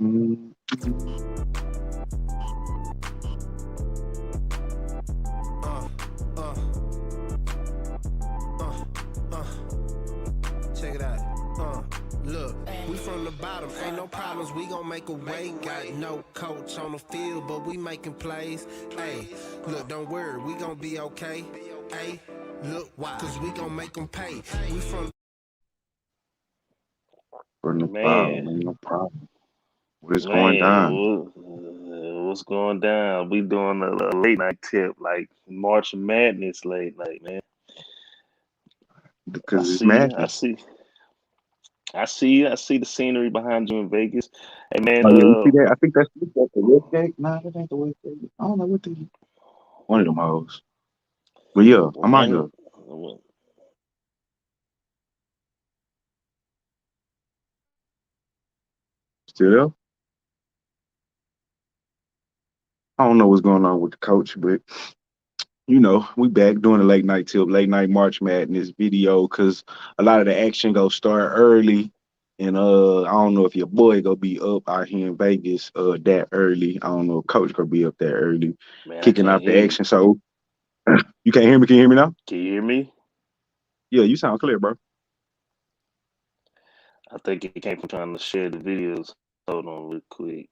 Check it out. Look, we from the bottom, ain't no problems, we gon' make a way. Got no coach on the field, but we making plays. Hey, look, don't worry, we gon' be okay. Hey, look, why? Cause we gon' make them pay. We from the Man, bottom, ain't no problem. What's going man, down? what's going down? We doing a late night tip, like March Madness late night, man. I Because it's see you. madness. I see you. I see the scenery behind you in Vegas. Hey, man, Oh yeah, you see that? I think that's the West Gate. Nah, that ain't the West Gate. I don't know what the one of them hoes. But yeah, I'm out here. one, Still there? I don't know what's going on with the coach, but we back doing a late night tip, late night March Madness video, because a lot of the action go start early. And I don't know if your boy gonna be up out here in Vegas that early. I don't know if coach gonna be up that early, man, I kicking can't out hear the you. action. So you can't hear me? Can you hear me now? Can you hear me? Yeah, you sound clear, bro. I think it came from trying to share the videos. Hold on real quick.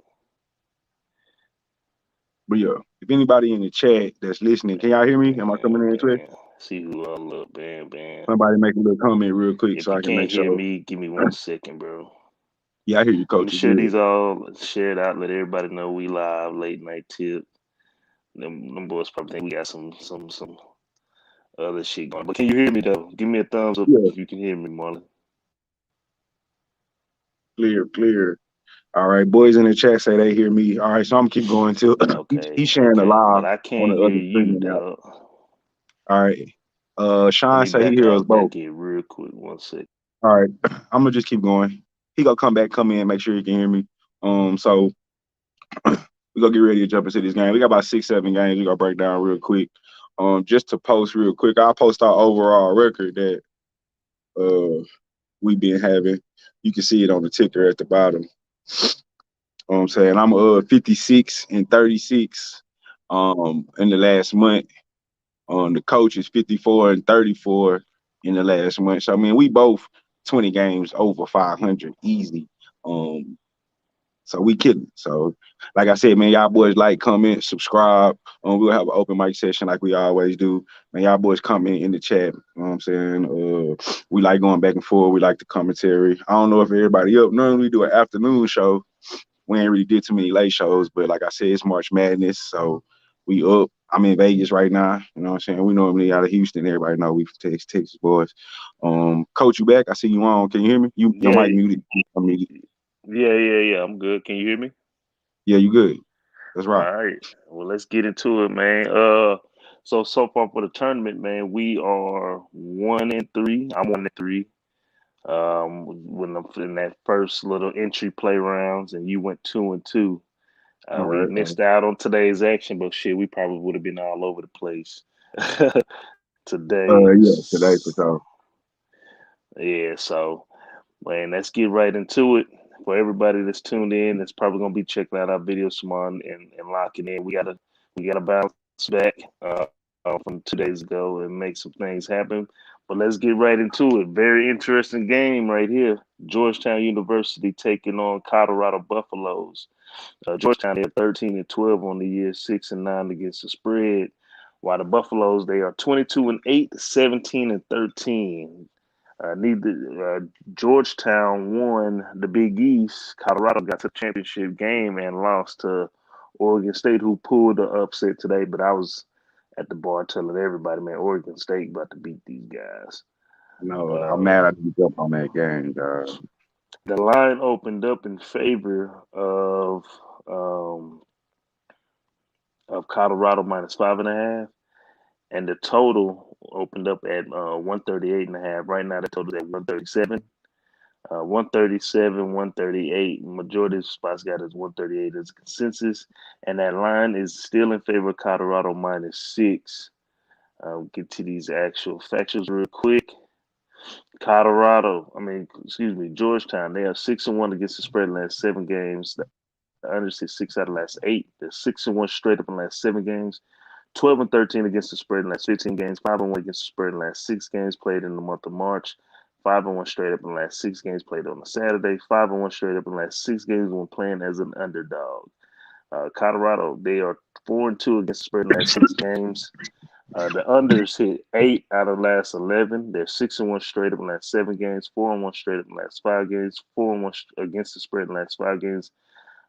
But yeah, if anybody in the chat that's listening, can y'all hear me? Am I coming in clear? Man. See who all up, man. Somebody make a little comment real quick If so you I can can't make hear sure. me, give me 1 second, bro. Yeah, I hear you, Let me coach. You share good? these all, share it out, let everybody know we live, late night tip. Them boys probably think we got some other shit going. But can you hear me though? Give me a thumbs up Yeah, if you can hear me, Marley. clear, clear. All right, boys in the chat say they hear me. All right, so I'm gonna keep going till he's Okay, sharing a but live I on can't the hear other you, streaming app. dog. All right. Let Sean me say he back hears us out both. back here real quick. 1 second. All right, I'm gonna just keep going. He gonna come in, make sure he can hear me. So we gonna get ready to jump into this game. We got about 6, 7 games. We gonna break down real quick. Just to post real quick, I'll post our overall record that we've been having. You can see it on the ticker at the bottom. I'm saying I'm 56 and 36 in the last month. The coach is 54 and 34 in the last month. So I mean, we both 20 games over 500 easy. So we kidding. So like I said, man, y'all boys like, comment, subscribe. We'll have an open mic session like we always do. Man, y'all boys comment in the chat. You know what I'm saying? We like going back and forth. We like the commentary. I don't know if everybody up. Normally we do an afternoon show. We ain't really did too many late shows, but like I said, it's March Madness, so we up. I'm in Vegas right now. You know what I'm saying? We normally out of Houston. Everybody know we from Texas boys. Coach, you back? I see you on. Can you hear me? Your Yeah, mic muted. I'm muted. yeah. I'm good. Can you hear me? Yeah, you good. That's All right. right. Well, let's get into it, man. So far for the tournament, man, we are 1-3. I'm 1-3. When I'm in that first little entry play rounds, and you went 2-2. All We right. missed out on today's action, but shit, we probably would have been all over the place today. Yeah, today for sure. Yeah, so man, let's get right into it. For everybody that's tuned in, that's probably gonna be checking out our videos tomorrow and locking in. We gotta bounce back from 2 days ago and make some things happen. But let's get right into it. Very interesting game right here. Georgetown University taking on Colorado Buffaloes. Georgetown, they're 13-12 on the year, 6-9 against the spread. While the Buffaloes, they are 22-8, 17-13. Neither Georgetown won the Big East. Colorado got to the championship game and lost to Oregon State, who pulled the upset today. But I was at the bar telling everybody, man, Oregon State about to beat these guys. No, I'm Uh, mad I didn't jump on that game, dog. the line opened up in favor um, of Colorado -5.5, and the total opened up at 138.5. Right now, the total is at 137. 137, 138. Majority of spots got is 138 as a consensus, and that line is still in favor of Colorado -6. We'll get to these actual factors real quick. Georgetown. They are 6-1 against the spread in the last 7 games. The under is 6 out of the last 8. They're 6-1 straight up in the last 7 games. 12-13 against the spread in the last 15 games. 5-1 against the spread in the last 6 games played in the month of March. 5-1 straight up in the last 6 games played on a Saturday. 5-1 straight up in the last 6 games when playing as an underdog. Colorado, they are 4-2 against the spread in the last 6 games. The unders hit 8 out of the last 11. They're 6-1 straight up in the last 7 games. 4-1 straight up in the last 5 games. 4-1 against the spread in the last 5 games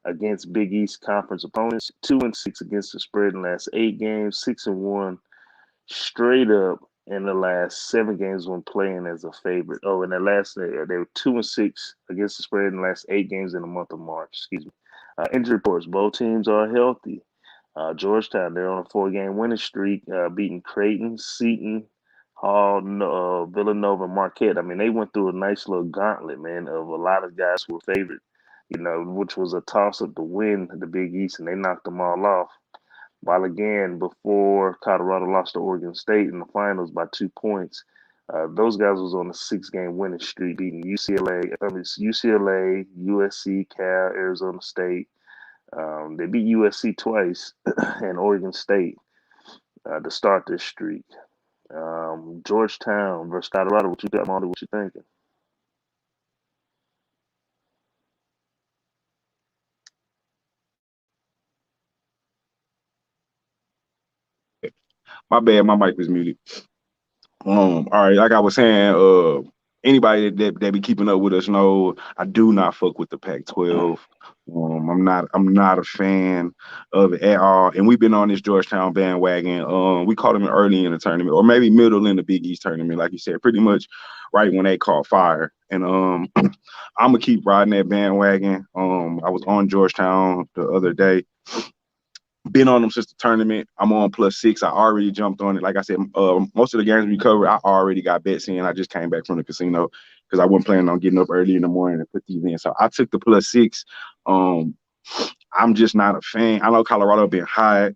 against Big East Conference opponents. 2-6 against the spread in the last 8 games. 6-1 straight up in the last 7 games when playing as a favorite. Oh, in the last they were 2-6 against the spread in the last 8 games in the month of March. Excuse me. Injury reports: both teams are healthy. Georgetown, they're on a 4-game winning streak, beating Creighton, Seton, Hall, Villanova, Marquette. I mean, they went through a nice little gauntlet, man, of a lot of guys who were favored, which was a toss-up to win the Big East, and they knocked them all off. While again, before Colorado lost to Oregon State in the finals by 2 points, those guys was on a 6-game winning streak, beating UCLA, USC, Cal, Arizona State. They beat USC twice and Oregon State to start this streak. Georgetown versus Colorado. What you got, Marley? What you thinking? My bad, my mic was muted. All right, like I was saying, anybody that be keeping up with us know I do not fuck with the Pac-12. I'm not a fan of it at all. And we've been on this Georgetown bandwagon. We caught them early in the tournament, or maybe middle in the Big East tournament, like you said, pretty much right when they caught fire. And I'm gonna keep riding that bandwagon. I was on Georgetown the other day. Been on them since the tournament. I'm on +6. I already jumped on it. Like I said, most of the games we covered, I already got bets in. I just came back from the casino because I wasn't planning on getting up early in the morning and put these in. So I took the +6. I'm just not a fan. I know Colorado been hot.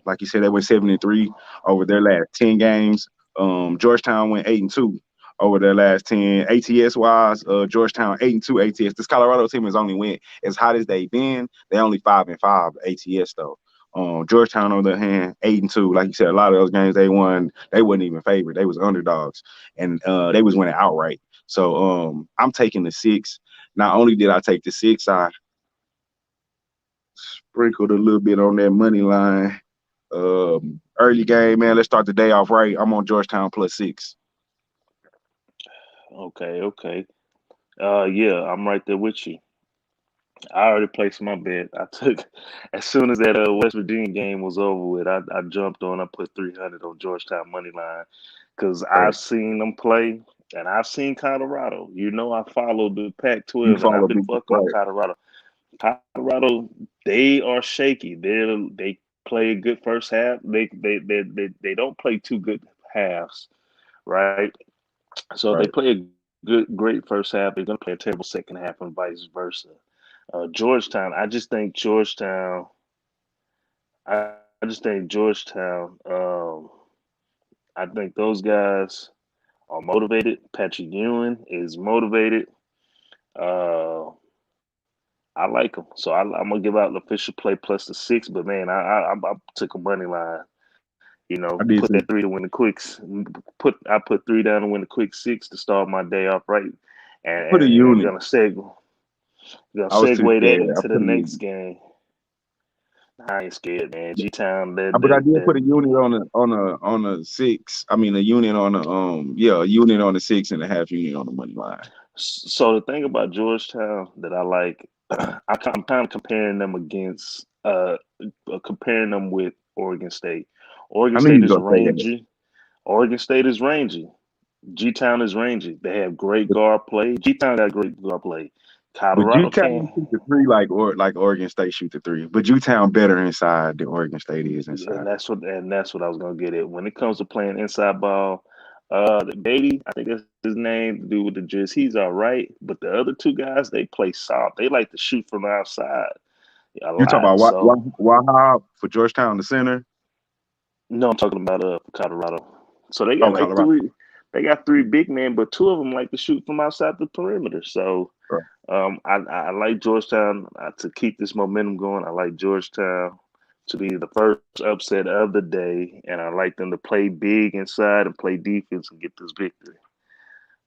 Like you said, they went 7-3 over their last 10 games. Georgetown went 8-2 over their last 10. ATS wise, Georgetown 8-2 ATS. This Colorado team has only went as hot as they've been. They only 5-5 ATS though. Georgetown on the other hand, 8-2. Like you said, a lot of those games they won, they wasn't even favored. They was underdogs, and they was winning outright. So I'm taking the 6. Not only did I take the 6, I sprinkled a little bit on that money line. Early game, man. Let's start the day off right. I'm on Georgetown +6. Okay. Yeah, I'm right there with you. I already placed my bet. I took as soon as that West Virginia game was over with. I jumped on. I put 300 on Georgetown money line because Right. I've seen them play and I've seen Colorado. I followed the You Pac-12 and I've follow been me, fucking with right? Colorado. Colorado, they are shaky. They play a good first half. They don't play two good halves, right? So they Right. play a great first half. They're gonna play a terrible second half, and vice versa. Georgetown, I just think Georgetown. I just think Georgetown. I think those guys are motivated. Patrick Ewing is motivated. Uh, I like them, so I'm gonna give out the official play +6. But man, I took a money line. I did Put too. that 3 to win the quicks. I put 3 down to win the quick 6 to start my day off right, and Put a and, and unit. gonna I was too segue that scared. I into the put a next unit. game. I ain't scared, man. G Town, But I did put a unit on a 6. I mean a unit on a unit on a 6.5 unit on the money line. So the thing about Georgetown that I like, I'm kind of comparing them with Oregon State. Oregon I knew State you was is gonna say that. rangy. Oregon State is rangy. G Town is rangy. They have great guard play. G Town got great guard play. But Colorado Georgetown can't. shoot the 3 like Oregon State shoot the 3. But Georgetown better inside than Oregon State is And inside. that's what I was gonna get at. When it comes to playing inside ball, the Beatty, I think that's his name, to do with the Jizz, he's all right. But the other two guys, they play soft. They like to shoot from the outside a You talk lot. about So Wahab for Georgetown, the center. no, I'm talking about Colorado. So they got Oh, like Colorado. three. they got three big men, but two of them like to shoot from outside the perimeter. So Right. I like Georgetown to keep this momentum going. I like Georgetown to be the first upset of the day, and I like them to play big inside and play defense and get this victory.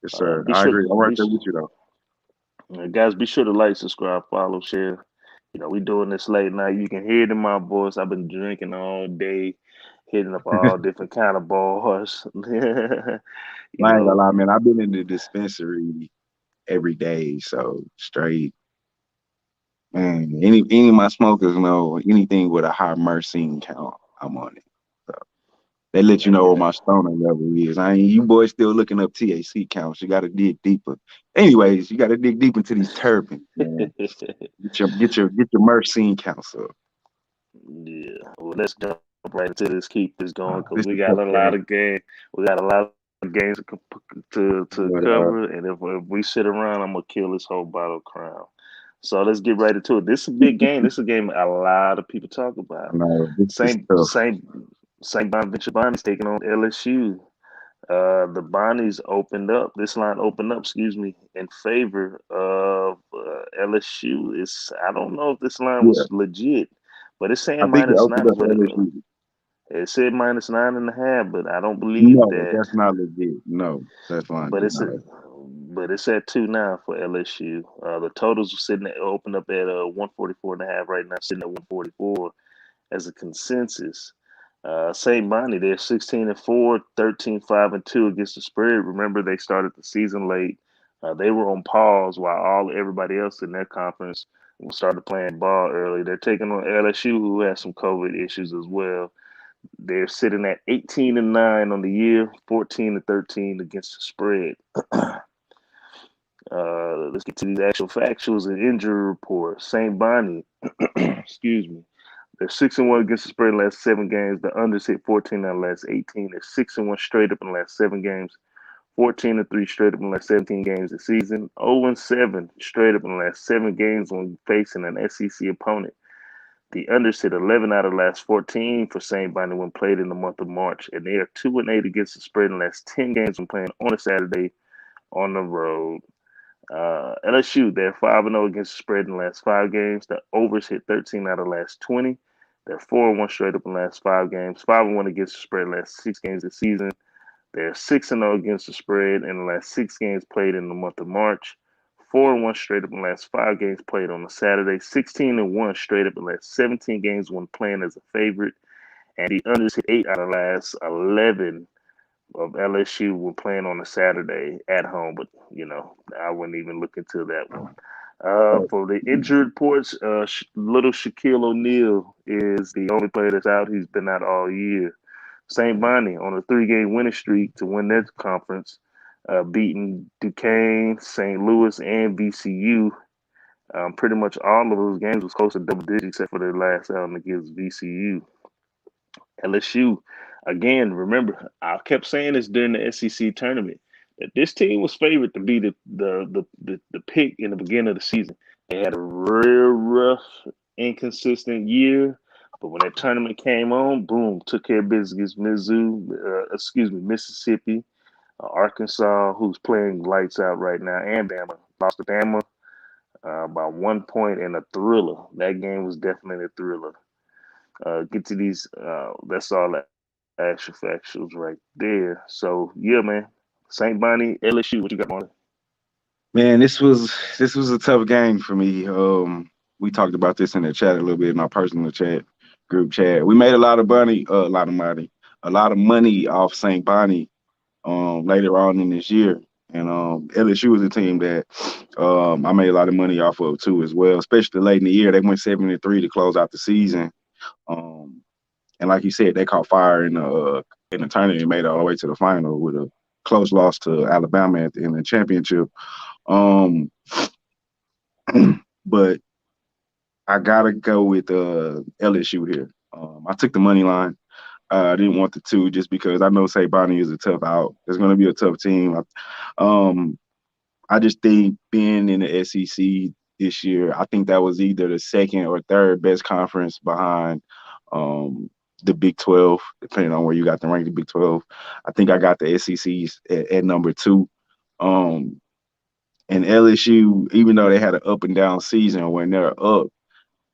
Yes, sir. Be I sure, agree. I'm right there with you though. guys, be sure to like, subscribe, follow, share. We doing this late night. You can hear it in my voice. I've been drinking all day, hitting up all different kind of bars. you I ain't gonna know, lie, man. I've been in the dispensary every day, so straight. Man, any of my smokers know anything with a high myrcene count, I'm on it. So they let you know what man. my stoner level is. I ain't you boys still looking up THC counts. You gotta dig deeper. Anyways, you gotta dig deep into these terpenes, man. Get your myrcene counts up. Yeah. Well, let's jump right into this. Keep this going because This we is got tough, a lot bro. of game. We got a lot of games to But cover, and if we sit around, I'm gonna kill this whole bottle of Crown. So let's get right into it. This is a big game. This is a game a lot of people talk I about. know this is Same tough. same same Bonaventure Bonnie's taking on LSU. The Bonnies opened up. This line opened up, excuse me, in favor of LSU. I don't know if this line Yeah, was legit, but it's I saying think it minus opened nine up for for the. LSU. It said minus 9.5, but I don't believe No, that. that's not legit. No, that's fine. But It's it's not. a, but it's at 2 now for LSU. The totals are sitting at opened up at 144.5 right now, sitting at 144 as a consensus. St. Bonnie, they're 16-4, 13-5-2 against the spread. Remember, they started the season late. They were on pause while everybody else in their conference started playing ball early. They're taking on LSU, who has some COVID issues as well. They're sitting at 18-9 on the year, 14-13 against the spread. Let's get to these actual factuals and injury reports. St. Bonnie, excuse me. They're 6-1 against the spread in the last 7 games. The unders hit 14 out of the last 18. They're 6-1 straight up in the last 7 games. 14-3 straight up in the last 17 games this season. 0-7 straight up in the last 7 games when facing an SEC opponent. The unders hit 11 out of the last 14 for St. Bonnie when played in the month of March. And they are 2-8 against the spread in the last 10 games when playing on a Saturday on the road. LSU, they're 5-0 against the spread in the last 5 games. The overs hit 13 out of the last 20. They're 4-1 straight up in the last 5 games. 5-1 against the spread in the last 6 games this season. They're 6-0 against the spread in the last 6 games played in the month of March. 4-1 straight up in the last 5 games played on a Saturday. 16-1 straight up in the last 17 games when playing as a favorite. And the unders hit 8 out of the last 11 of LSU when playing on a Saturday at home. But, I wouldn't even look into that one. Right. For the injured reports, little Shaquille O'Neal is the only player that's out. He's been out all year. St. Bonnie on a 3-game winning streak to win their conference, beating Duquesne, St. Louis, and VCU. Pretty much all of those games was close to double digits except for their last outing against VCU. LSU, again, remember, I kept saying this during the SEC tournament that this team was favored to be the pick in the beginning of the season. They had a real rough, inconsistent year, but when that tournament came on, boom, took care of business against Mississippi, Arkansas, who's playing lights out right now, and Bama. Lost to Bama by 1 point in a thriller. That game was definitely a thriller. Get to these. That's all that actual factuals right there. So yeah, man. St. Bonnie, LSU. What you got on it? Man, this was a tough game for me. We talked about this in the chat a little bit in our personal chat, group chat. We made a lot of money off St. Bonnie later on in this year. And LSU was a team that I made a lot of money off of too as well, especially late in the year. They went 7-3 to close out the season. Um, and like you said, they caught fire in the tournament and made it all the way to the final with a close loss to Alabama in the championship. Um, but I gotta go with LSU here. I took the money line. I didn't want the two just because I know St. Bonnie is a tough out. It's going to be a tough team. Um, I just think being in the SEC this year, I think that was either the second or third best conference behind the Big 12, depending on where you got the rank, the Big 12. I think I got the SECs at number 2. Um, and LSU, even though they had an up and down season, when they're up,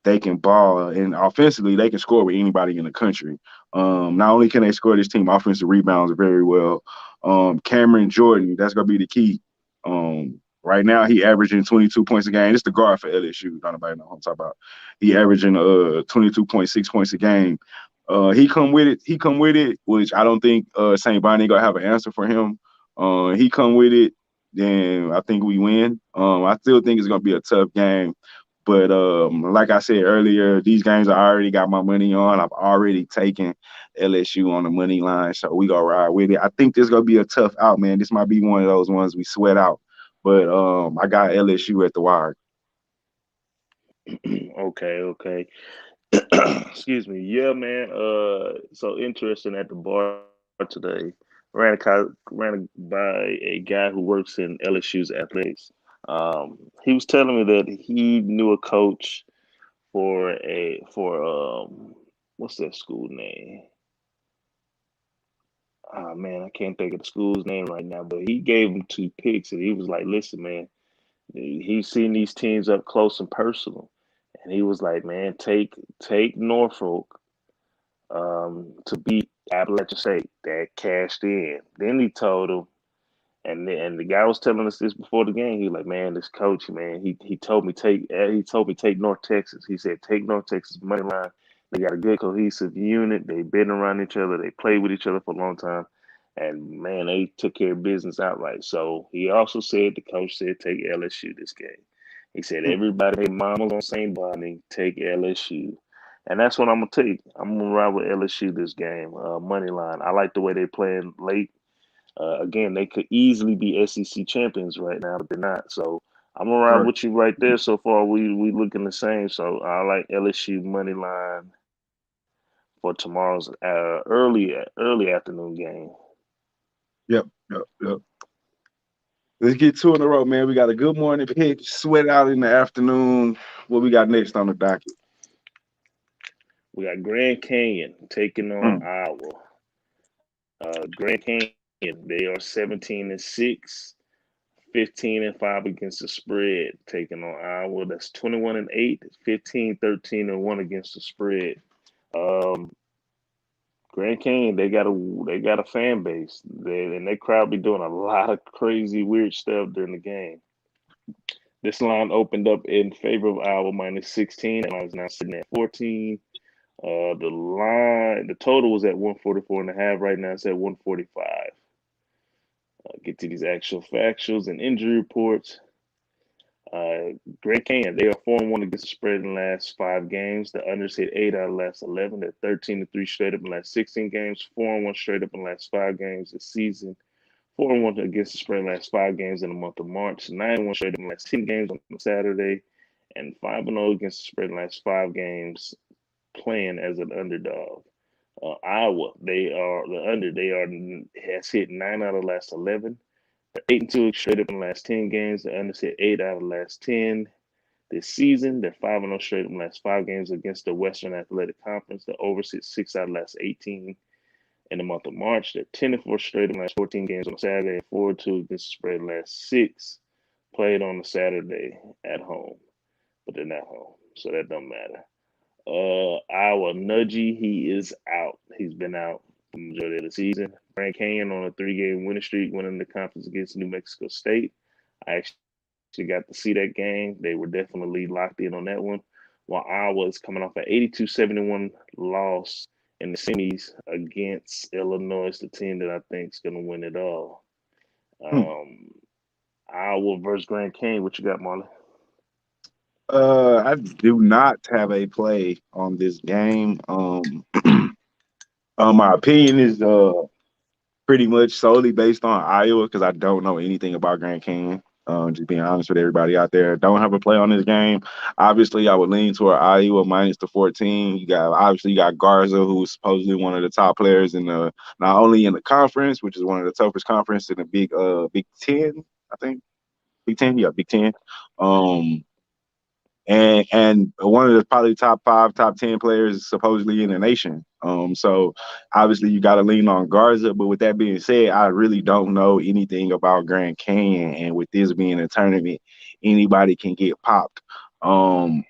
they can ball, and offensively they can score with anybody in the country. Not only can they score, this team offensive rebounds very well. Cameron Jordan, that's gonna be the key. Right now he averaging 22 points a game. It's the guard for LSU. Don't nobody know what I'm talking about. He averaging 22.6 points a game. He come with it. He come with it, which I don't think St. Bonnie gonna have an answer for him. He come with it, then I think we win. I still think it's gonna be a tough game. But like I said earlier, these games I already got my money on. I've already taken LSU on the money line, so we gonna ride with it. I think this gonna be a tough out, man. This might be one of those ones we sweat out. But I got LSU at the wire. Okay. Excuse me. Yeah, man. So interesting at the bar today. Ran by a guy who works in LSU's athletics. He was telling me that he knew a coach for what's that school name? Oh man, I can't think of the school's name right now. But he gave him 2 picks, and he was like, "Listen, man, he's seen these teams up close and personal." And he was like, man, take Norfolk to beat Appalachian State. That cashed in. Then he told him, and the guy was telling us this before the game. He was like, man, this coach, man, he told me take North Texas. He said take North Texas money line. They got a good cohesive unit. They've been around each other. They played with each other for a long time. And man, they took care of business outright. So he also said the coach said take LSU this game. He said everybody, their mama's on St. Bonnie, take LSU. And that's what I'm gonna take. I'm gonna ride with LSU this game. Money line. I like the way they're playing late. Again, they could easily be SEC champions right now, but they're not. So I'm gonna ride Right. with you right there. So far, we looking the same. So I like LSU money line for tomorrow's early afternoon game. Yep. Let's get 2 in a row, man. We got a good morning pick, sweat out in the afternoon. What we got next on the docket? We got Grand Canyon taking on Mm. Iowa. Grand Canyon, they are 17-6, 15-5 against the spread, taking on Iowa. That's 21-8, 15-13-1 against the spread. Um, Grand Canyon, they got a fan base, and they crowd be doing a lot of crazy, weird stuff during the game. This line opened up in favor of Iowa -16. That line is now sitting at 14. The total was at 144.5. Right now it's at 145. Get to these actual factuals and injury reports. Grand Canyon, they are 4-1 against the spread in the last 5 games. The unders hit 8 out of the last 11. They're 13-3 straight up in the last 16 games. 4-1 straight up in the last 5 games this season. 4-1 against the spread in the last 5 games in the month of March. 9-1 straight up in the last 10 games on Saturday. And 5-0 against the spread in the last 5 games playing as an underdog. Iowa, they are the under. They are has hit 9 out of the last 11. They're 8-2 straight up in the last 10 games. The under hit 8 out of the last 10 this season. They're 5-0 straight up in the last 5 games against the Western Athletic Conference. The over hit 6 out of the last 18 in the month of March. They're 10-4 straight up in the last 14 games on Saturday. And 4-2 against the spread in the last 6 played on the Saturday at home, but they're not home, so that don't matter. Our Nudgy, he is out. He's been out the majority of the season. Grand Canyon on a 3-game winning streak, winning the conference against New Mexico State. I actually got to see that game. They were definitely locked in on that one. While Iowa is coming off an 82-71 loss in the semis against Illinois, the team that I think is going to win it all. Mm. Iowa versus Grand Canyon. What you got, Marley? I do not have a play on this game. My opinion is pretty much solely based on Iowa because I don't know anything about Grand Canyon. Just being honest with everybody out there, don't have a play on this game. Obviously, I would lean toward Iowa minus the 14. You got Garza, who's supposedly one of the top players in the not only in the conference, which is one of the toughest conferences in the Big 10, I think. Big 10, yeah, Big 10. and one of the probably top 5, top 10 players supposedly in the nation. So obviously you got to lean on Garza. But with that being said, I really don't know anything about Grand Canyon, and with this being a tournament, anybody can get popped. Um,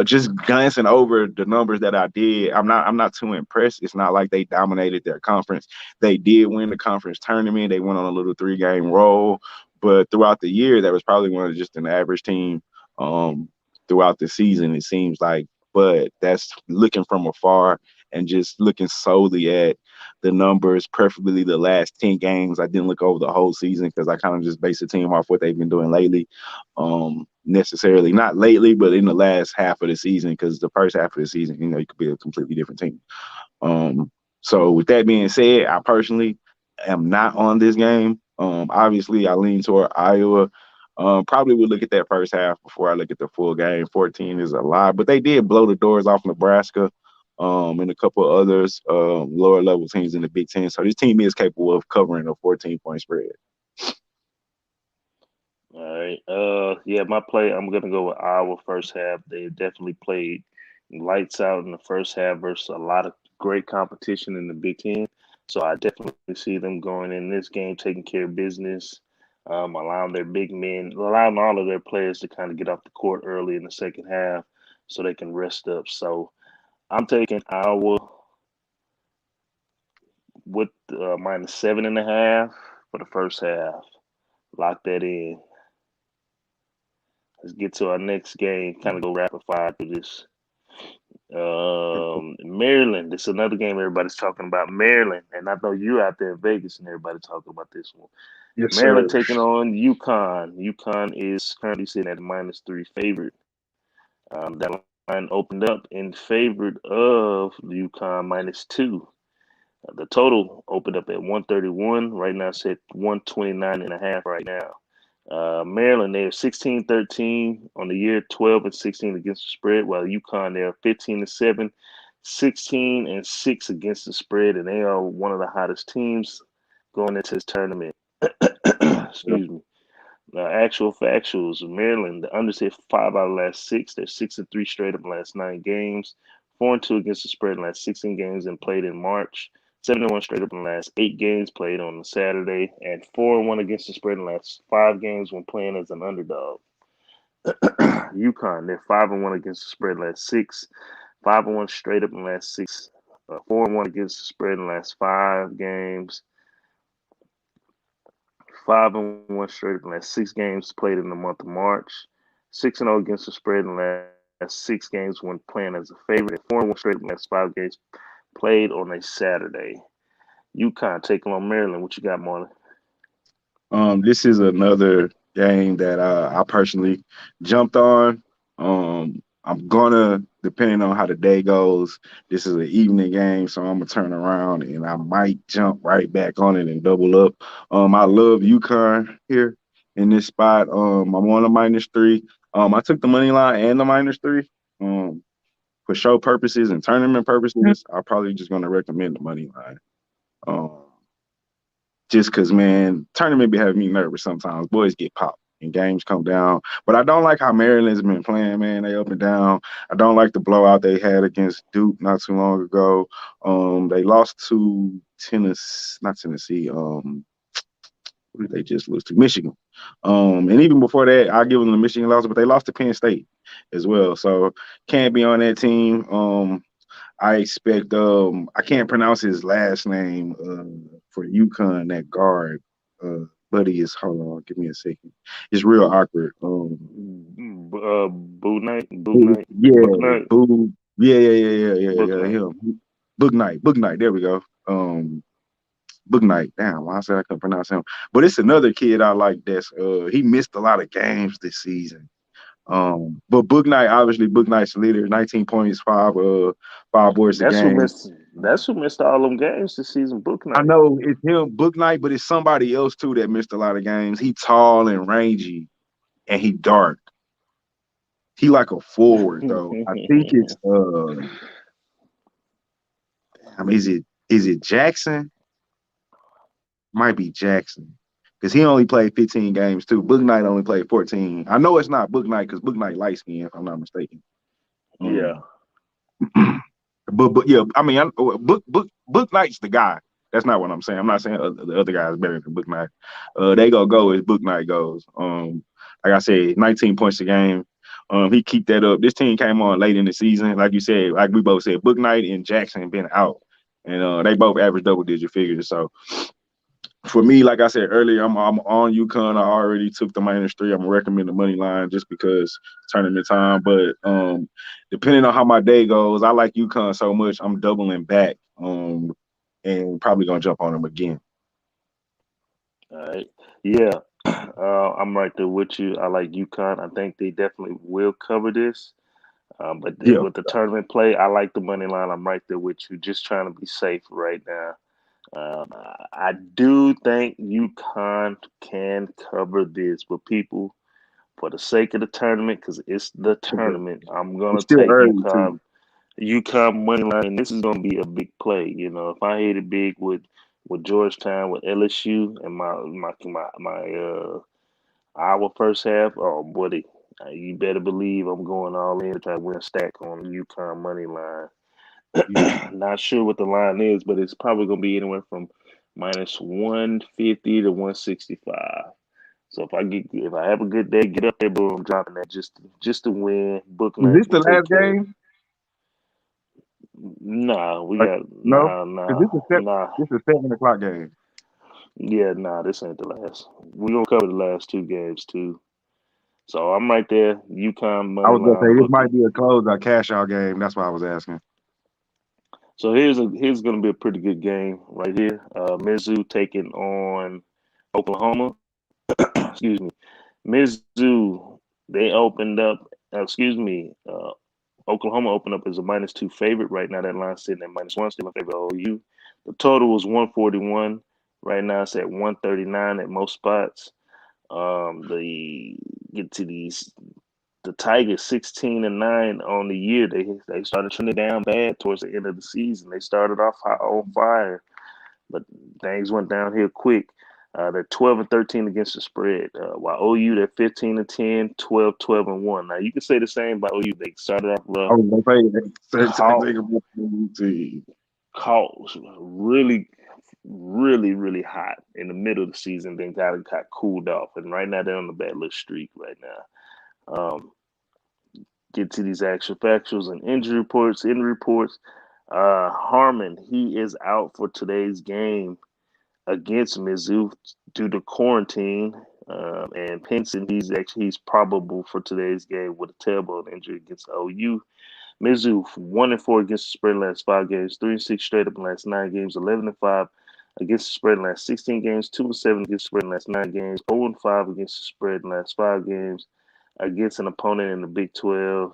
just glancing over the numbers that I did, I'm not too impressed. It's not like they dominated their conference. They did win the conference tournament. They went on a little 3-game roll, but throughout the year, that was probably one of just an average team. Um, Throughout the season, it seems like, but that's looking from afar and just looking solely at the numbers, preferably the last 10 games. I didn't look over the whole season because I kind of just base the team off what they've been doing lately. Necessarily not lately, but in the last half of the season, because the first half of the season, you could be a completely different team. So with that being said, I personally am not on this game. Obviously, I lean toward Iowa. Probably would look at that first half before I look at the full game. 14 is a lot, but they did blow the doors off Nebraska, and a couple of others, lower level teams in the Big Ten. So this team is capable of covering a 14-point spread. All right. Yeah, my play. I'm gonna go with Iowa first half. They definitely played lights out in the first half versus a lot of great competition in the Big Ten. So I definitely see them going in this game, taking care of business, allowing their big men, allowing all of their players to kind of get off the court early in the second half, so they can rest up. So I'm taking Iowa with minus 7.5 for the first half. Lock that in. Let's get to our next game. Kind of go rapid fire through this. Maryland. This is another game everybody's talking about. Maryland, and I know you're out there in Vegas, and everybody talking about this one. Yes, Maryland sir. taking on UConn. UConn is currently sitting at a -3 favorite. That line opened up in favor of UConn -2. The total opened up at 131. Right now it's at 129.5 right now. Maryland, they're 16-13 on the year, 12-16 against the spread, while UConn, they're 15-7, 16-6 against the spread, and they are one of the hottest teams going into this tournament. Excuse me. Actual factuals, Maryland, the unders hit 5 out of the last 6. They're 6-3 straight up in the last 9 games, 4-2 against the spread in the last 16 games and played in March. 7-1 straight up in the last 8 games played on Saturday, and 4-1 against the spread in the last 5 games when playing as an underdog. UConn, they're 5-1 against the spread in the last 6, 5-1 straight up in the last 6, 4-1 against the spread in the last 5 games, 5-1 straight up in the last 6 games played in the month of March, 6-0 against the spread in the last 6 games when playing as a favorite, and 4-1 straight up in the last 5 games played on a Saturday. UConn taking on Maryland. What you got, Marley? This is another game that I personally jumped on. I'm gonna, depending on how the day goes, this is an evening game, so I'm gonna turn around and I might jump right back on it and double up. I love UConn here in this spot. I'm on a -3. I took the money line and the -3. For show purposes and tournament purposes, I'm probably just gonna recommend the money line. Um, just because, man, tournament be having me nervous sometimes. Boys get popped and games come down. But I don't like how Maryland's been playing, man. They up and down. I don't like the blowout they had against Duke not too long ago. They lost to Tennessee, not Tennessee. Who did they just lose to? Michigan. And even before that, I give them the Michigan loss, but they lost to Penn State as well. So can't be on that team. I expect I can't pronounce his last name for UConn, that guard. Buddy is, hold on, give me a second. It's real awkward. Boot night, book Yeah, night, Boo. book Yeah. night. Him. Book night. There we go. Book night. Damn, I said I couldn't pronounce him. But it's another kid I like that's he missed a lot of games this season. But Book Knight, obviously, Book Knight's the leader, 19 points, five boards a That's who game. missed. That's who missed all them games this season. Book I night. know it's him, Book Knight, but it's somebody else too that missed a lot of games. He tall and rangy, and he dark. He like a forward though. I think it's is it Jackson? Might be Jackson. because he only played 15 games too. Book Knight only played 14. I know it's not Book Knight because Book Knight light skin, if I'm not mistaken. Yeah. But yeah, I mean, Book Knight's the guy. That's not what I'm saying. I'm not saying the other guy is better than Book Knight. They go as Book Knight goes. Like I said, 19 points a game. He keep that up. This team came on late in the season, like you said, like we both said. Book Knight and Jackson been out, and they both average double-digit figures. So for me, like I said earlier, I'm on UConn. I already took the -3. I'm gonna recommend the money line just because tournament time. But depending on how my day goes, I like UConn so much, I'm doubling back. And probably gonna jump on them again. All right. Yeah. I'm right there with you. I like UConn. I think they definitely will cover this. Yeah, With the tournament play, I like the money line. I'm right there with you. Just trying to be safe right now. I do think UConn can cover this, but people, for the sake of the tournament, because it's the tournament, I'm it's gonna still take early UConn. too. UConn money line, and this is gonna be a big play. You know, if I hit it big with Georgetown, with LSU, and my our first half, oh buddy, you better believe I'm going all in to try to win a stack on the UConn money line. Yeah. Not sure what the line is, but it's probably going to be anywhere from -150 to 165. So if I have a good day, get up there, boom, I'm dropping that just to win. Book Is night this can the take last care. game? Nah, we Like, got no, because nah. this is 7 o'clock game. Yeah, nah, this ain't the last. We gonna cover the last two games too. So I'm right there. UConn I money was gonna say line this might booking. be a close or cash out game. That's why I was asking. So here's gonna be a pretty good game right here. Mizzou taking on Oklahoma. Excuse me. Mizzou, they opened up. Excuse me. Oklahoma opened up as a -2 favorite. Right now, that line's sitting at -1, still in favor of OU. The total was 141. Right now, it's at 139 at most spots. They get to the Tigers 16-9 on the year. They started trending down bad towards the end of the season. They started off hot on fire, but things went downhill quick. They're 12-13 against the spread, while OU they're 15-10, 12-12-1. Now you can say the same about OU. They started off I rough, was gonna say same caught thing about the team. caught really, really, really hot in the middle of the season. Then got cooled off, and right now they're on the bad little streak right now. Get to these actual factuals and injury reports. In reports, Harmon, he is out for today's game against Mizzou due to quarantine. And Pinson, he's probable for today's game with a tailbone injury against OU. Mizzou 1-4 against the spread in the last 5 games, 3-6 straight up in the last 9 games, 11-5 against the spread in the last 16 games, 2-7 against the spread in the last 9 games, 0-5 against the spread in the last 5 games against an opponent in the Big 12,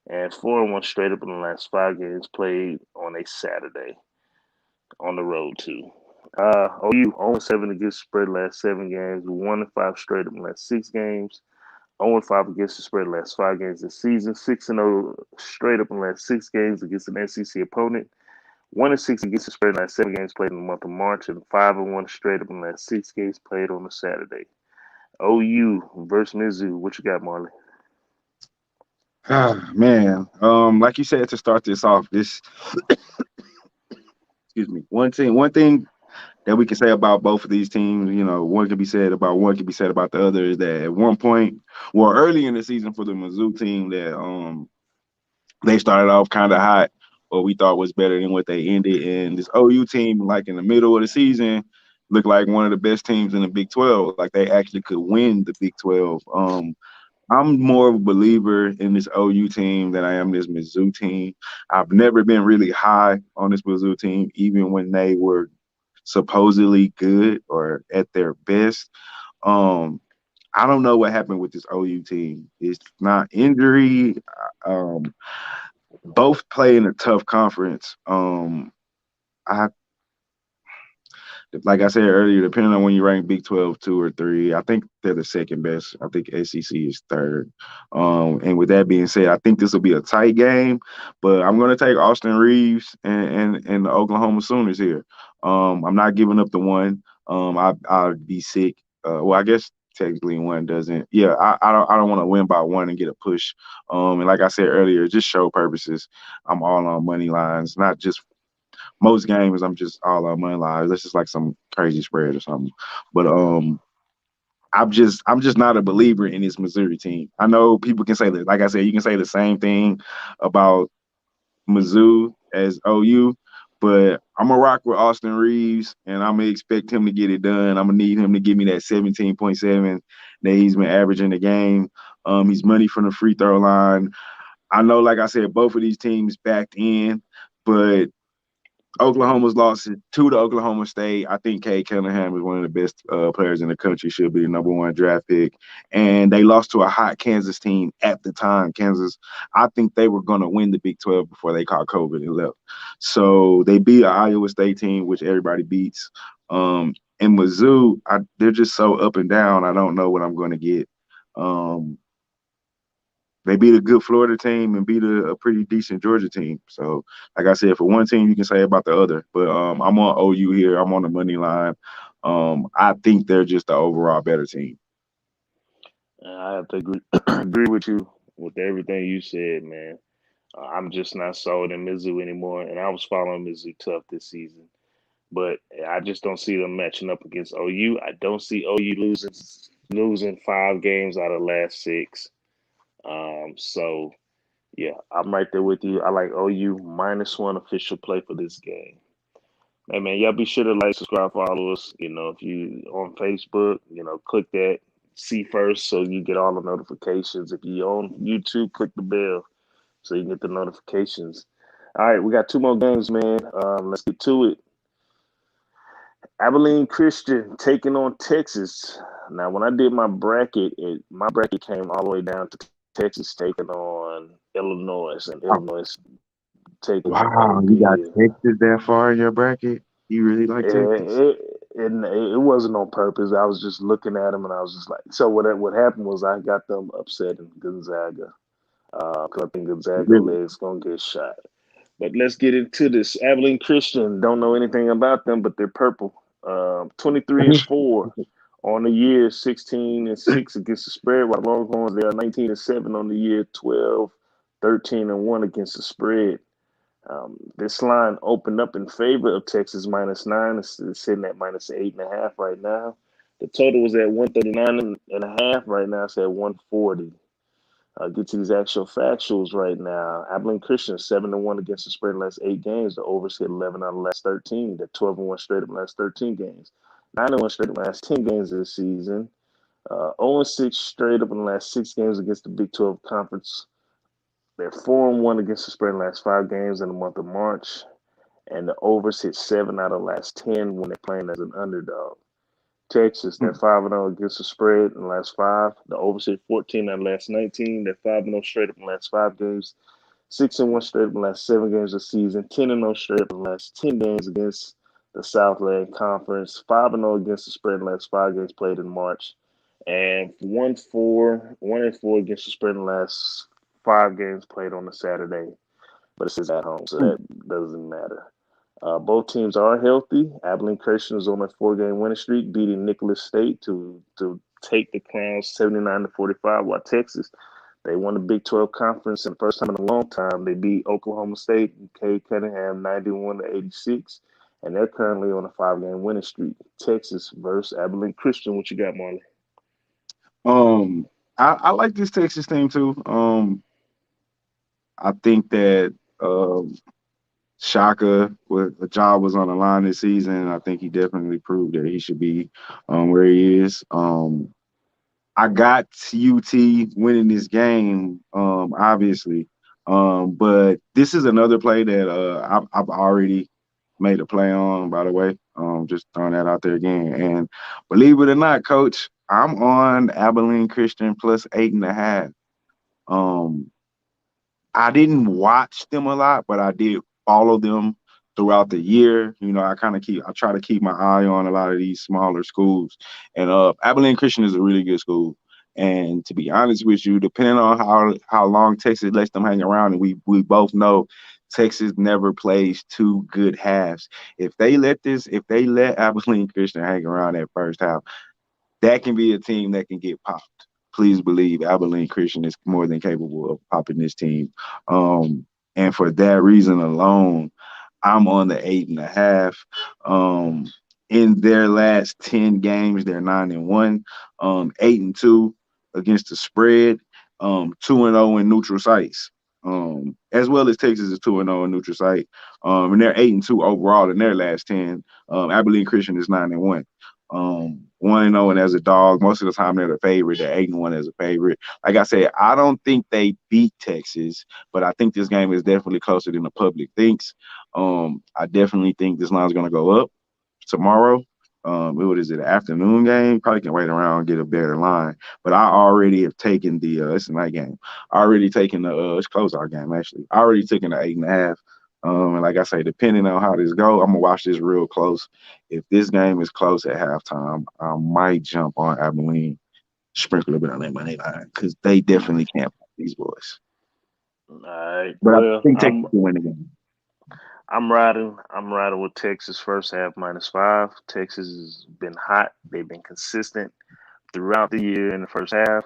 and 4-1 straight up in the last 5 games played on a Saturday on the road too. OU 0-7 against the spread last 7 games, 1-5 straight up in the last 6 games, 0-5 against the spread last 5 games this season, 6-0 straight up in the last 6 games against an SEC opponent, 1-6 against the spread in the last 7 games played in the month of March, and 5-1 straight up in the last 6 games played on a Saturday. OU versus Mizzou. What you got, Marley? Ah, man, like you said to start this off, this excuse me, one thing that we can say about both of these teams, one can be said about one, can be said about the other, is that at one point, well, early in the season for the Mizzou team, that they started off kind of hot, or we thought was better than what they ended. And this OU team, like in the middle of the season, looked like one of the best teams in the Big 12. Like they actually could win the Big 12. I'm more of a believer in this OU team than I am this Mizzou team. I've never been really high on this Mizzou team, even when they were supposedly good or at their best. I don't know what happened with this OU team. It's not injury. Both play in a tough conference. I Like I said earlier, depending on when you rank Big 12 2 or 3, I think they're the second best. I think SEC is third. And with that being said, I think this will be a tight game, but I'm going to take Austin Reeves and the Oklahoma Sooners here. I'm not giving up the one. I'd be sick Well, I guess technically one doesn't. Yeah, I don't want to win by one and get a push. And like I said earlier, just show purposes. I'm all on money lines, not just most games. I'm just all on money lines. This is like some crazy spread or something. But I'm just not a believer in this Missouri team. I know people can say that. Like I said, you can say the same thing about Mizzou as OU, but I'm gonna rock with Austin Reeves, and I'm gonna expect him to get it done. I'm gonna need him to give me that 17.7 that he's been averaging a game. He's money from the free throw line. I know, like I said, both of these teams backed in, but Oklahoma's lost to Oklahoma State. I think Cade Cunningham is one of the best players in the country, should be the number one draft pick. And they lost to a hot Kansas team at the time. Kansas, I think they were going to win the Big 12 before they caught COVID and left. So they beat an Iowa State team, which everybody beats. And Mizzou, they're just so up and down. I don't know what I'm going to get. They beat a good Florida team and beat a pretty decent Georgia team. So, like I said, for one team, you can say about the other. But I'm on OU here. I'm on the money line. I think they're just the overall better team. I have to agree, agree with you with everything you said, man. I'm just not sold in Mizzou anymore, and I was following Mizzou tough this season, but I just don't see them matching up against OU. I don't see OU losing 5 games out of the last 6. So yeah, I'm right there with you. I like OU -1 official play for this game. Hey man, y'all be sure to like, subscribe, follow us. If you on Facebook, click that see first so you get all the notifications. If you on YouTube, click the bell so you can get the notifications. All right, we got 2 more games, man. Let's get to it. Abilene Christian taking on Texas. Now, when I did my bracket, my bracket came all the way down to Texas taking on Illinois, and Illinois taking them Wow, you got undefeated. Texas that far in your bracket? You really like Texas? It wasn't on purpose. I was just looking at them, and I was just like, so what happened was I got them upsetting Gonzaga because I think Gonzaga Really? legs gonna get shot. But let's get into this. Abilene Christian, don't know anything about them, but they're purple. 23-4 on the year, 16-6 against the spread. While Longhorns, they are 19-7 on the year, 12-13-1 against the spread. This line opened up in favor of Texas -9. It's sitting at -8.5 right now. The total was at 139.5 right now. It's at 140. Get to these actual factuals right now. Abilene Christian 7-1 against the spread in the last 8 games. The overs hit 11 out of the last 13. They're 12-1 straight up in the last 13 games. 9-1 straight up in the last 10 games of the season. 0-6 straight up in the last 6 games against the Big 12 Conference. They're 4-1 against the spread in the last 5 games in the month of March. And the overs hit 7 out of the last 10 when they're playing as an underdog. Texas, they're 5-0 against the spread in the last 5. The overs hit 14 out of the last 19. They're 5-0 straight up in the last 5 games. 6-1 straight up in the last 7 games of the season. 10-0 straight up in the last 10 games against the Southland Conference. 5-0 against the spread in the last 5 games played in March. And 1-4 against the spread in the last 5 games played on a Saturday. But this is at home, so that doesn't matter. Both teams are healthy. Abilene Christian is on a 4-game winning streak, beating Nicholas State to take the crown 79-45. While Texas, they won the Big 12 Conference and the first time in a long time. They beat Oklahoma State and Cade Cunningham 91-86, and they're currently on a 5-game winning streak. Texas versus Abilene Christian. What you got, Marley? I like this Texas team too. I think that Shaka, with the job was on the line this season. I think he definitely proved that he should be where he is. I got UT winning this game, obviously, but this is another play that I've already made a play on. By the way, just throwing that out there again. And believe it or not, Coach, I'm on Abilene Christian plus 8.5. I didn't watch them a lot, but I did follow them throughout the year. I try to keep my eye on a lot of these smaller schools. And Abilene Christian is a really good school. And to be honest with you, depending on how long Texas lets them hang around, and we both know Texas never plays 2 good halves. If they let Abilene Christian hang around that first half, that can be a team that can get popped. Please believe Abilene Christian is more than capable of popping this team. And for that reason alone, I'm on the 8.5. In their last 10 games, they're 9-1, 8-2 against the spread, 2-0 in neutral sites. As well as Texas is 2-0 in neutral site. And they're 8-2 overall in their last 10. Abilene Christian is 9-1. 1-0 and as a dog. Most of the time they're the favorite. They're 8-1 as a favorite. Like I said, I don't think they beat Texas, but I think this game is definitely closer than the public thinks. I definitely think this line's gonna go up tomorrow. What is it, an afternoon game? Probably can wait around and get a better line. But I already have taken the it's a night game. I already taken the it's closeout game actually. I already taken the 8.5. And like I say, depending on how this go, I'm gonna watch this real close. If this game is close at halftime, I might jump on Abilene, sprinkle a bit on that money line because they definitely can't fight these boys. All right. But I Well, think Texas will win the game. I'm riding. I'm riding with Texas first half -5. Texas has been hot. They've been consistent throughout the year in the first half.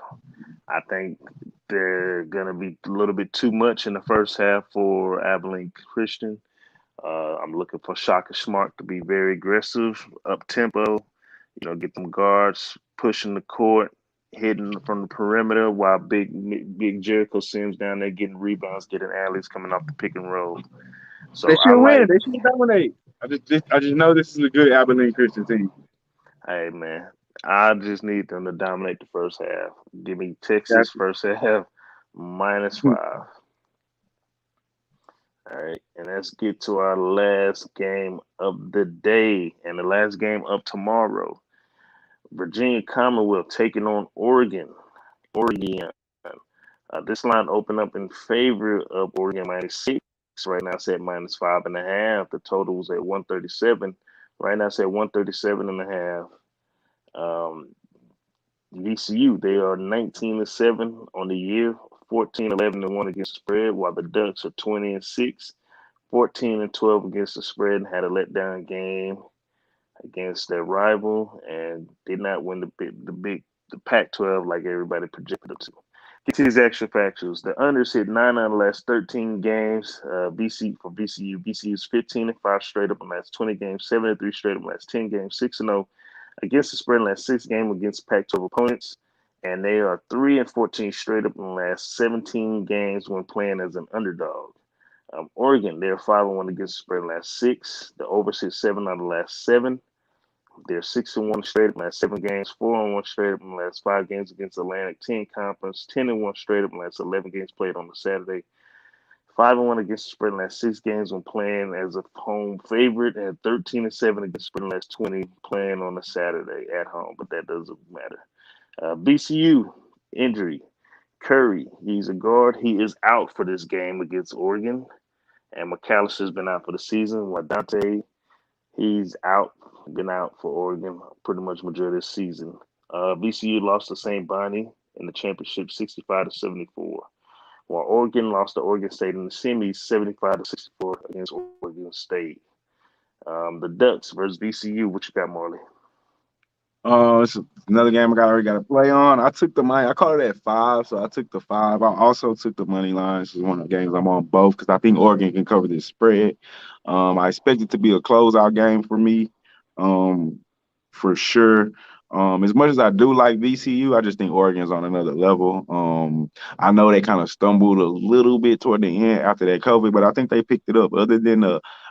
I think they're gonna be a little bit too much in the first half for Abilene Christian. I'm looking for Shaka Smart to be very aggressive, up tempo. Get them guards pushing the court, hitting from the perimeter, while big Jericho Sims down there getting rebounds, getting alleys coming off the pick and roll. They So I should win. like. They should dominate. I just know this is a good Abilene Christian team. Hey man, I just need them to dominate the first half. Give me Texas Gotcha. first half -5. All right, and let's get to our last game of the day and the last game of tomorrow. Virginia Commonwealth taking on Oregon. Oregon. This line opened up in favor of Oregon -6. Right now it's at -5.5. The total was at 137. Right now it's at 137.5. VCU, they are 19-7 on the year, 14-11-1 against the spread, while the Ducks are 20-6, 14-12 against the spread, and had a letdown game against their rival and did not win the Pac-12 like everybody projected them to. Get to these extra factuals. The unders hit 9 out of the last 13 games. VCU. VCU is 15-5 straight up in the last 20 games, 7-3 straight up in the last 10 games, 6-0 against the spread in the last 6 games against Pac-12 opponents, and they are 3-14 straight up in the last 17 games when playing as an underdog. Oregon, they're 5-1 against the spread in the last 6. The overs hit 7 out of the last 7. They're 6-1 straight up in the last 7 games, 4-1 straight up in the last 5 games against Atlantic 10 Conference, 10-1 straight up in the last 11 games played on the Saturday. 5-1 against the spread in the last 6 games when playing as a home favorite, and 13-7 against the spread in the last 20 playing on a Saturday at home, but that doesn't matter. VCU injury. Curry, he's a guard. He is out for this game against Oregon, and McAllister's been out for the season. While Dante, he's out, been out for Oregon pretty much majority of the season. VCU lost to St. Bonnie in the championship 65-74. While Oregon lost to Oregon State in the semis 75-64 against Oregon State. The Ducks versus VCU. What you got, Marley? It's another game already got to play on. I took the money. I called it at 5, so I took the 5. I also took the money line. This is one of the games I'm on both because I think Oregon can cover this spread. I expect it to be a closeout game for me, for sure. As much as I do like VCU, I just think Oregon's on another level. I know they kind of stumbled a little bit toward the end after that COVID, but I think they picked it up. Other than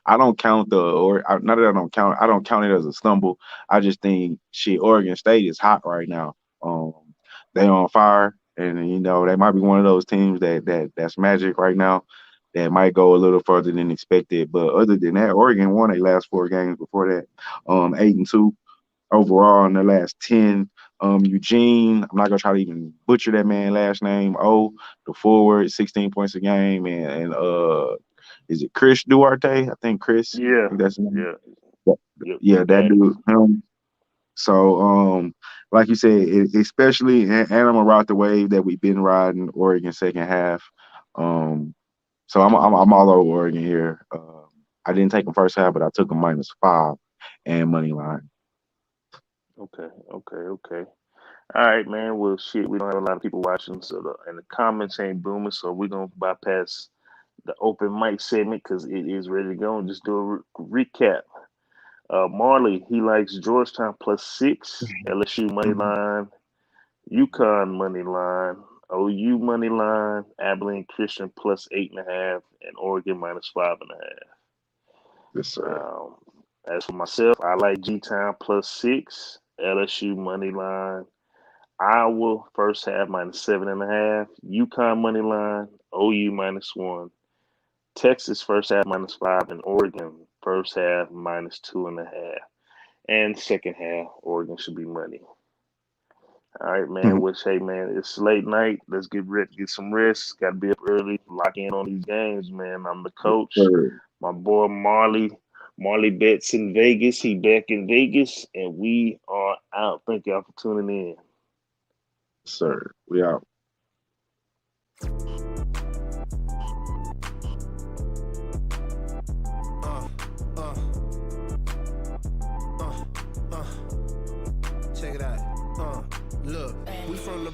I don't count not that I don't count it as a stumble. I just think Oregon State is hot right now. They on fire, and they might be one of those teams that's magic right now that might go a little further than expected. But other than that, Oregon won their last 4 games before that, 8-2 overall in the last 10. Eugene, I'm not gonna try to even butcher that man last name. The forward, 16 points a game, and is it Chris Duarte? I think Chris. I Yeah, think that's his name. yeah, yep, Yeah, that Daddy. dude. So, like you said, especially, and I'm gonna ride the wave that we've been riding Oregon second half. So I'm all over Oregon here. I didn't take them first half, but I took them -5 and money line. Okay. All right, man. Well, shit, we don't have a lot of people watching, and the comments ain't booming, so we're gonna bypass the open mic segment because it is ready to go and just do a recap. Marley, he likes Georgetown +6, LSU money line, UConn money line, OU money line, Abilene Christian +8.5, and Oregon -5.5. Yes, sir. As for myself, I like G Town +6, LSU money line, Iowa first half -7.5, UConn money line, OU -1, Texas first half -5, and Oregon first half -2.5. And second half, Oregon should be money. All right, man. Which, hey, man, it's late night. Let's get some rest. Got to be up early, lock in on these games, man. I'm the coach. My boy Marley bets in Vegas. He back in Vegas, and we are out. Thank y'all for tuning in. Sir, we out. Check it out. Look, we from the